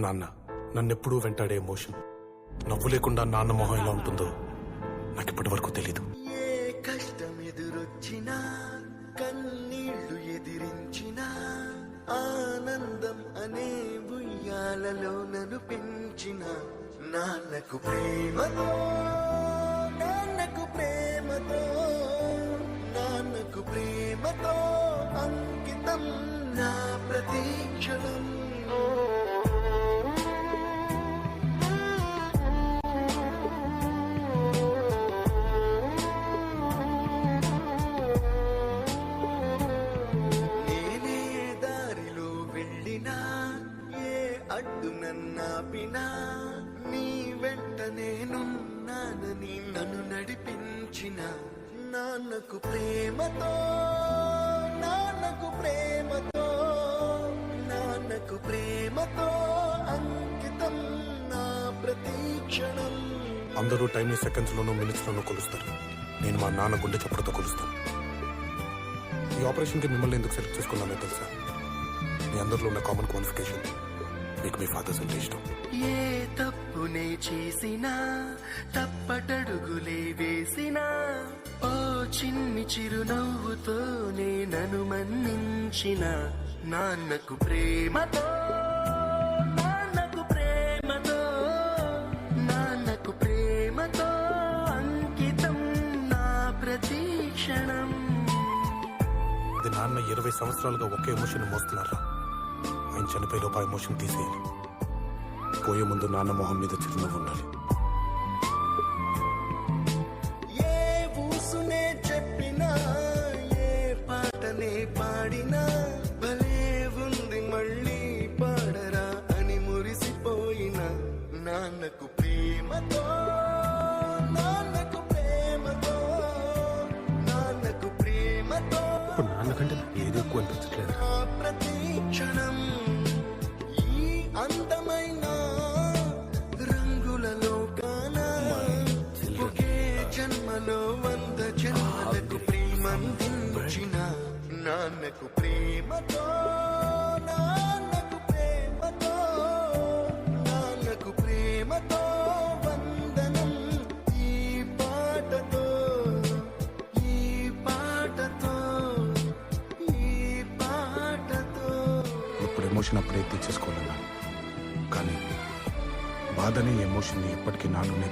నాన్న నన్నెప్పుడూ వెంటాడే ఎమోషన్. నవ్వు లేకుండా నాన్న మొహం ఎలా ఉంటుందో నాకు ఇప్పటి వరకు తెలీదు. ఏ కష్టం ఎదురొచ్చినా కన్నీళ్లు ఎదిరించినా ఆనందం అనే ఉయ్యాలలో నన్ను పెంచిన నాన్నకు ప్రేమతో నాన్నకు ప్రేమతో నాన్నకు ప్రేమతో అంకితం నా ప్రతీక్షణం. నేనే దారిలో వెళ్ళినా ఏ అడ్డు నన్నాపినా నీ వెంట నేనున్నానని నన్ను నడిపించిన నాన్నకు ప్రేమతో నాన్నకు ప్రేమతో నాన్నకు ప్రేమతో అంకితం నా ప్రతీక్షణం. అందరూ టైంని సెకండ్స్ లోనూ మినిట్స్ లోనూ కొలుస్తారు. నేను మా నాన్న గుండె చప్పుడుతో కొలుస్తాను. ఈ ఆపరేషన్ కి మిమ్మల్ని ఎందుకు సెలెక్ట్ చేసుకున్నానో తెలుసా? మీ అందరిలో ఉన్న కామన్ క్వాలిఫికేషన్ మీకు మీ ఫాదర్స్ అంటే ఇష్టం. ఏ తప్పునే చేసినా తప్పటడుగులే వేసినా ఓ చిన్ని చిరునవ్వుతోనే నన్ను మన్నించిన నాన్నకు ప్రేమతో నాన్నకు ప్రేమతో నాన్నకు ప్రేమతో అంకితం నా ప్రతీక్షణం. అది నాన్న 20 సంవత్సరాలుగా ఒకే ఎమోషన్ మోస్తున్నారా? ఆయన చనిపోయే లోపు ఆ ఎమోషన్ తీసేయాలి. పోయే ముందు నాన్న మొహం మీద చిరునవ్వు ఉండాలి. ఏ ఊసునే చెప్పినా ఏ పాటనే పాడినా భలే ఉంది మళ్ళీ పాడరా అని మురిసిపోయిన నాన్నకు ప్రేమతో నాన్నకు ప్రేమతో నాన్నకు ప్రేమతో ఇప్పుడు నాన్న కంటే ఏది ఎక్కువ అనిపించట్లేదు. నా ప్రతీక్షణం. ఈ అందమైన రంగులలో కానా ఒకే జన్మలో 100 జన్మలకు ప్రేమందించిన నాన్నకు ప్రేమతో నాన్నకు ప్రేమతో నాన్నకు ప్రేమతో వందనం. ఈ పాటతో ఈ పాటతో ఈ పాటతో ఇప్పుడు ఎమోషన్ అప్పుడే తీసేసుకోవాలన్నా, కానీ బాధని ఎమోషన్ని ఎప్పటికీ నాలోనే